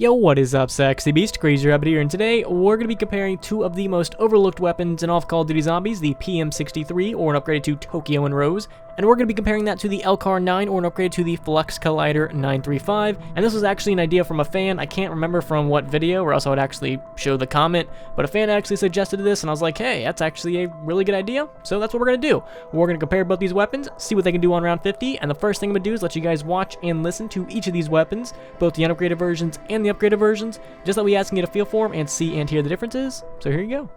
Yo, what is up, sexy beast? Crazy Rabbit here, and today we're going to be comparing two of the most overlooked weapons in all of Call of Duty Zombies, the PM63, or an upgraded to Tokyo and Rose, and we're going to be comparing that to the LCAR-9, or an upgrade to the Flux Collider 935, and this was actually an idea from a fan. I can't remember from what video, or else I would actually show the comment, but a fan actually suggested this, and I was like, hey, that's actually a really good idea, so that's what we're going to do. We're going to compare both these weapons, see what they can do on round 50, and the first thing I'm going to do is let you guys watch and listen to each of these weapons, both the unupgraded versions and the upgraded versions, just that we guys can get a feel for them and see and hear the differences. So here you go.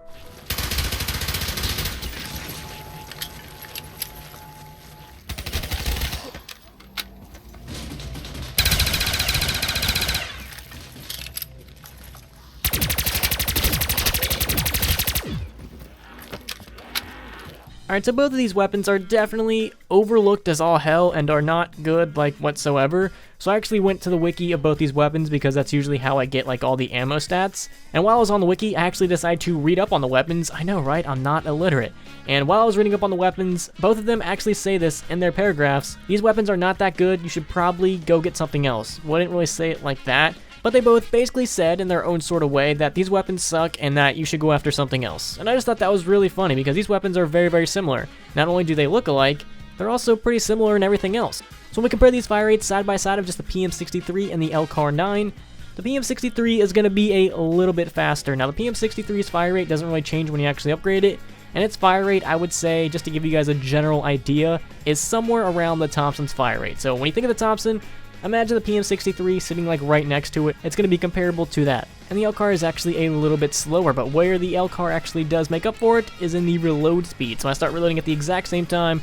Alright, so both of these weapons are definitely overlooked as all hell and are not good, like, whatsoever. So I actually went to the wiki of both these weapons because that's usually how I get, like, all the ammo stats. And while I was on the wiki, I actually decided to read up on the weapons. I know, right? I'm not illiterate. And while I was reading up on the weapons, both of them actually say this in their paragraphs. These weapons are not that good. You should probably go get something else. Well, I didn't really say it like that. But they both basically said in their own sort of way that these weapons suck and that you should go after something else. And I just thought that was really funny because these weapons are very, very similar. Not only do they look alike, they're also pretty similar in everything else. So when we compare these fire rates side by side of just the PM63 and the LCAR-9, the PM63 is going to be a little bit faster. Now the PM63's fire rate doesn't really change when you actually upgrade it, and its fire rate, I would say, just to give you guys a general idea, is somewhere around the Thompson's fire rate. So when you think of the Thompson, imagine the PM63 sitting like right next to it. It's going to be comparable to that. And the LCAR is actually a little bit slower, but where the LCAR actually does make up for it is in the reload speed. So I start reloading at the exact same time.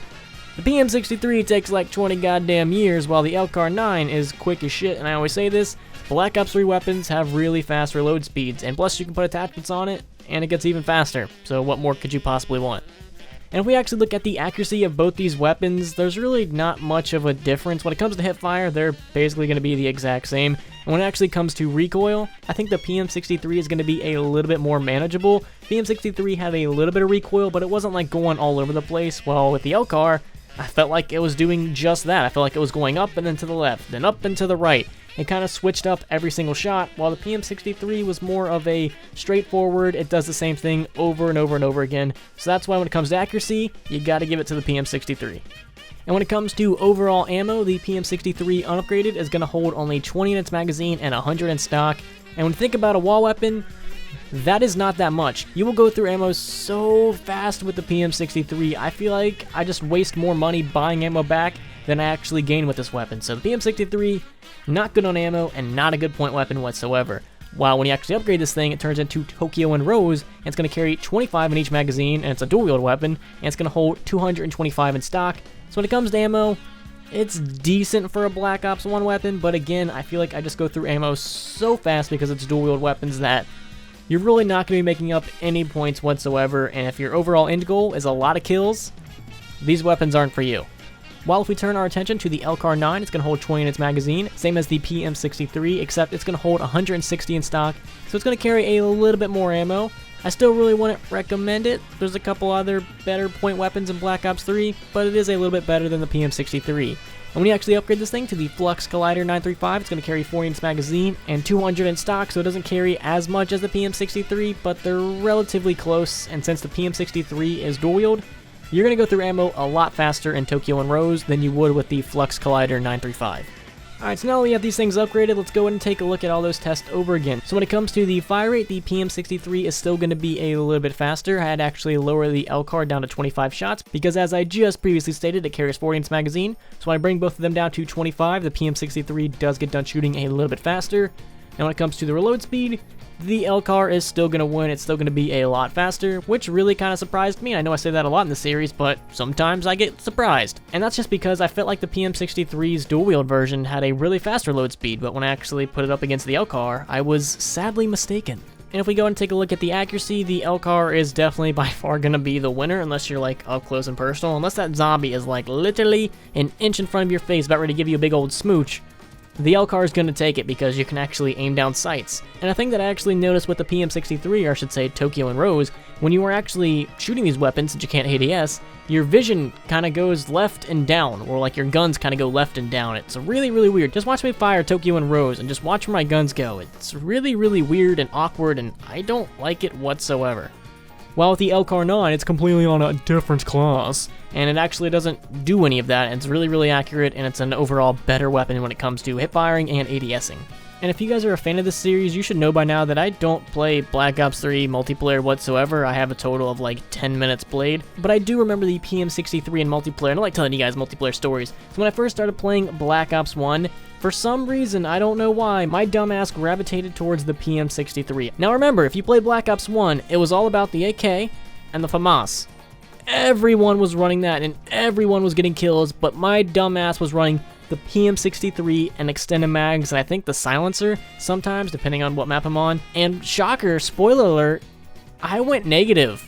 The PM63 takes like 20 goddamn years, while the LCAR-9 is quick as shit, and I always say this, Black Ops 3 weapons have really fast reload speeds, and plus you can put attachments on it, and it gets even faster. So what more could you possibly want? And if we actually look at the accuracy of both these weapons, there's really not much of a difference. When it comes to hip fire, they're basically going to be the exact same. And when it actually comes to recoil, I think the PM63 is going to be a little bit more manageable. PM63 had a little bit of recoil, but it wasn't like going all over the place. While with the LCAR, I felt like it was doing just that. I felt like it was going up and then to the left, then up and to the right. It kind of switched up every single shot, while the PM63 was more of a straightforward, it does the same thing over and over and over again. So that's why when it comes to accuracy, you gotta give it to the PM63. And when it comes to overall ammo, the PM63 unupgraded is gonna hold only 20 in its magazine and 100 in stock. And when you think about a wall weapon, that is not that much. You will go through ammo so fast with the PM63. I feel like I just waste more money buying ammo back than I actually gain with this weapon. So the PM63, not good on ammo and not a good point weapon whatsoever. While when you actually upgrade this thing, it turns into Tokyo and Rose, and it's going to carry 25 in each magazine, and it's a dual-wield weapon, and it's going to hold 225 in stock. So when it comes to ammo, it's decent for a Black Ops 1 weapon, but again, I feel like I just go through ammo so fast because it's dual-wield weapons that you're really not going to be making up any points whatsoever, and if your overall end goal is a lot of kills, these weapons aren't for you. While if we turn our attention to the LCAR-9, it's going to hold 20 in its magazine, same as the PM63, except it's going to hold 160 in stock, so it's going to carry a little bit more ammo. I still really wouldn't recommend it. There's a couple other better point weapons in Black Ops 3, but it is a little bit better than the PM63. And when you actually upgrade this thing to the Flux Collider 935, it's going to carry 40 in its magazine and 200 in stock, so it doesn't carry as much as the PM63, but they're relatively close, and since the PM63 is dual-wield, you're going to go through ammo a lot faster in Tokyo and Rose than you would with the Flux Collider 935. Alright, so now that we have these things upgraded, let's go ahead and take a look at all those tests over again. So when it comes to the fire rate, the PM63 is still going to be a little bit faster. I had actually lowered the LCAR down to 25 shots, because as I just previously stated, it carries 40 in its magazine. So when I bring both of them down to 25, the PM63 does get done shooting a little bit faster. And when it comes to the reload speed, the LCAR is still going to win. It's still going to be a lot faster, which really kind of surprised me. I know I say that a lot in the series, but sometimes I get surprised. And that's just because I felt like the PM63's dual-wield version had a really fast reload speed, but when I actually put it up against the LCAR, I was sadly mistaken. And if we go and take a look at the accuracy, the LCAR is definitely by far going to be the winner, unless you're like up close and personal. Unless that zombie is like literally an inch in front of your face about ready to give you a big old smooch, the LCAR is going to take it because you can actually aim down sights. And a thing that I actually noticed with the PM63, or I should say Tokyo and Rose, when you are actually shooting these weapons since you can't ADS, your vision kind of goes left and down, or like your guns kind of go left and down. It's really, really weird. Just watch me fire Tokyo and Rose and just watch where my guns go. It's really, really weird and awkward, and I don't like it whatsoever. While with the LCAR 9, it's completely on a different class, and it actually doesn't do any of that. It's really, really accurate, and it's an overall better weapon when it comes to hip firing and ADSing. And if you guys are a fan of this series, you should know by now that I don't play Black Ops 3 multiplayer whatsoever. I have a total of like 10 minutes played, but I do remember the PM63 in multiplayer, and I like telling you guys multiplayer stories. So when I first started playing Black Ops 1, for some reason, I don't know why, my dumbass gravitated towards the PM63. Now remember, if you played Black Ops 1, it was all about the AK and the FAMAS. Everyone was running that, and everyone was getting kills, but my dumbass was running the PM63 and extended mags, and I think the silencer sometimes, depending on what map I'm on. And shocker, spoiler alert, I went negative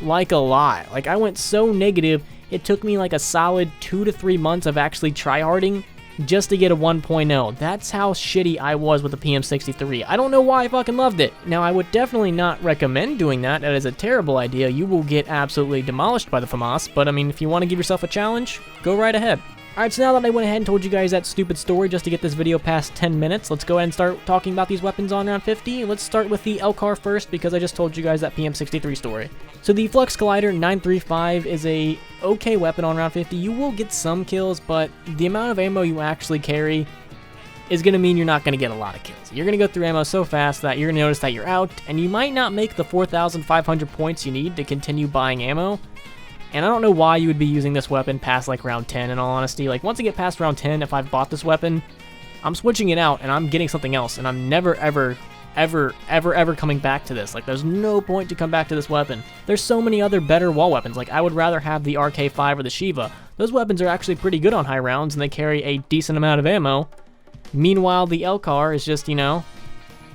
like a lot. Like, I went so negative, it took me like a solid 2 to 3 months of actually tryharding just to get a 1.0. That's how shitty I was with the PM63. I don't know why I fucking loved it. Now, I would definitely not recommend doing that. That is a terrible idea. You will get absolutely demolished by the FAMAS, but I mean, if you want to give yourself a challenge, go right ahead. Alright, so now that I went ahead and told you guys that stupid story just to get this video past 10 minutes, let's go ahead and start talking about these weapons on round 50. Let's start with the LCAR first, because I just told you guys that PM63 story. So the Flux Collider 935 is a okay weapon on round 50. You will get some kills, but the amount of ammo you actually carry is going to mean you're not going to get a lot of kills. You're going to go through ammo so fast that you're going to notice that you're out, and you might not make the 4,500 points you need to continue buying ammo. And I don't know why you would be using this weapon past like round 10, in all honesty. Like, once I get past round 10, if I've bought this weapon, I'm switching it out and I'm getting something else, and I'm never ever coming back to this. Like, there's no point to come back to this weapon. There's so many other better wall weapons. Like, I would rather have the RK5 or the Shiva. Those weapons are actually pretty good on high rounds, and they carry a decent amount of ammo. Meanwhile, the LCAR is just, you know,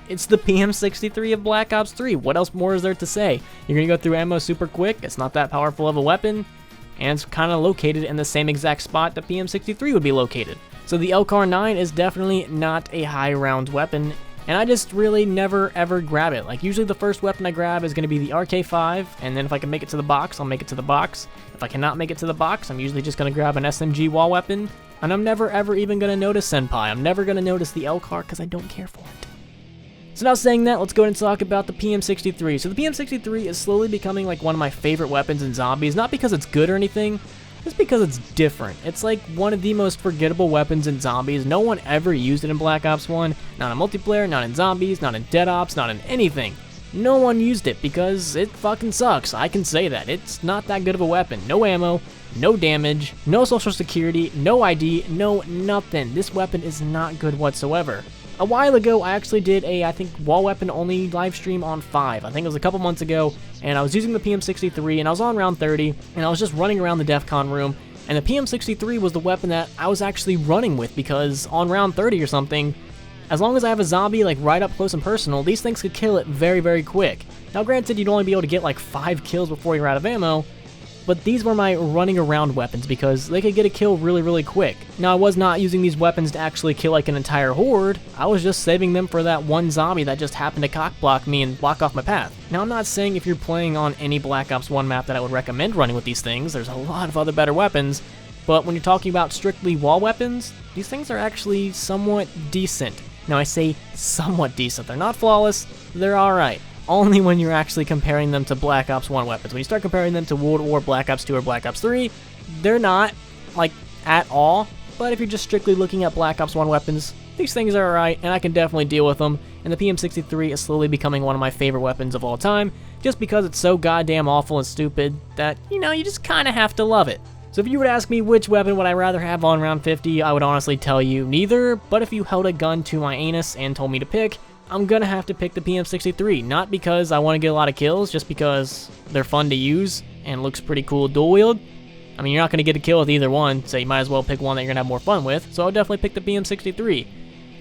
it's the PM63 of Black Ops 3. What else more is there to say? You're going to go through ammo super quick. It's not that powerful of a weapon. And it's kind of located in the same exact spot the PM63 would be located. So the LCAR 9 is definitely not a high round weapon. And I just really never ever grab it. Like, usually the first weapon I grab is going to be the RK5. And then if I can make it to the box, I'll make it to the box. If I cannot make it to the box, I'm usually just going to grab an SMG wall weapon. And I'm never ever even going to notice Senpai. I'm never going to notice the LCAR because I don't care for it. So now saying that, let's go ahead and talk about the PM63. So the PM63 is slowly becoming like one of my favorite weapons in zombies, not because it's good or anything, just because it's different. It's like one of the most forgettable weapons in zombies. No one ever used it in Black Ops 1, not in multiplayer, not in zombies, not in Dead Ops, not in anything. No one used it because it fucking sucks. I can say that. It's not that good of a weapon. No ammo, no damage, no social security, no ID, no nothing. This weapon is not good whatsoever. A while ago, I actually did a, I think, wall weapon only live stream on 5. I think it was a couple months ago, and I was using the PM63, and I was on round 30, and I was just running around the DEF CON room, and the PM63 was the weapon that I was actually running with, because on round 30 or something, as long as I have a zombie like right up close and personal, these things could kill it very, very quick. Now granted, you'd only be able to get like 5 kills before you're out of ammo, but these were my running around weapons because they could get a kill really, really quick. Now, I was not using these weapons to actually kill like an entire horde. I was just saving them for that one zombie that just happened to cock block me and block off my path. Now, I'm not saying if you're playing on any Black Ops 1 map that I would recommend running with these things. There's a lot of other better weapons, but when you're talking about strictly wall weapons, these things are actually somewhat decent. Now, I say somewhat decent. They're not flawless, they're alright. Only when you're actually comparing them to Black Ops 1 weapons. When you start comparing them to World War, Black Ops 2, or Black Ops 3, they're not, like, at all. But if you're just strictly looking at Black Ops 1 weapons, these things are alright, and I can definitely deal with them. And the PM63 is slowly becoming one of my favorite weapons of all time, just because it's so goddamn awful and stupid that, you know, you just kind of have to love it. So if you were to ask me which weapon would I rather have on round 50, I would honestly tell you neither, but if you held a gun to my anus and told me to pick, I'm gonna have to pick the PM63, not because I want to get a lot of kills, just because they're fun to use and looks pretty cool dual wield. I mean, you're not gonna get a kill with either one, so you might as well pick one that you're gonna have more fun with, so I'll definitely pick the PM63.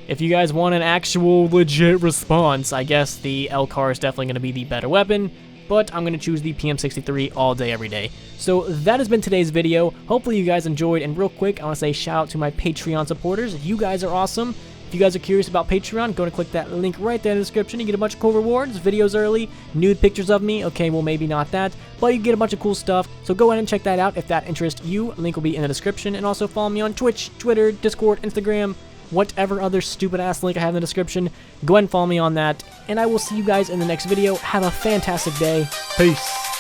If you guys want an actual legit response, I guess the LCAR is definitely gonna be the better weapon, but I'm going to choose the PM63 all day, every day. So that has been today's video. Hopefully you guys enjoyed, and real quick, I want to say shout out to my Patreon supporters. You guys are awesome. If you guys are curious about Patreon, go and click that link right there in the description. You get a bunch of cool rewards, videos early, nude pictures of me. Okay, well, maybe not that, but you get a bunch of cool stuff. So go ahead and check that out if that interests you. Link will be in the description. And also follow me on Twitch, Twitter, Discord, Instagram, whatever other stupid-ass link I have in the description. Go ahead and follow me on that. And I will see you guys in the next video. Have a fantastic day. Peace.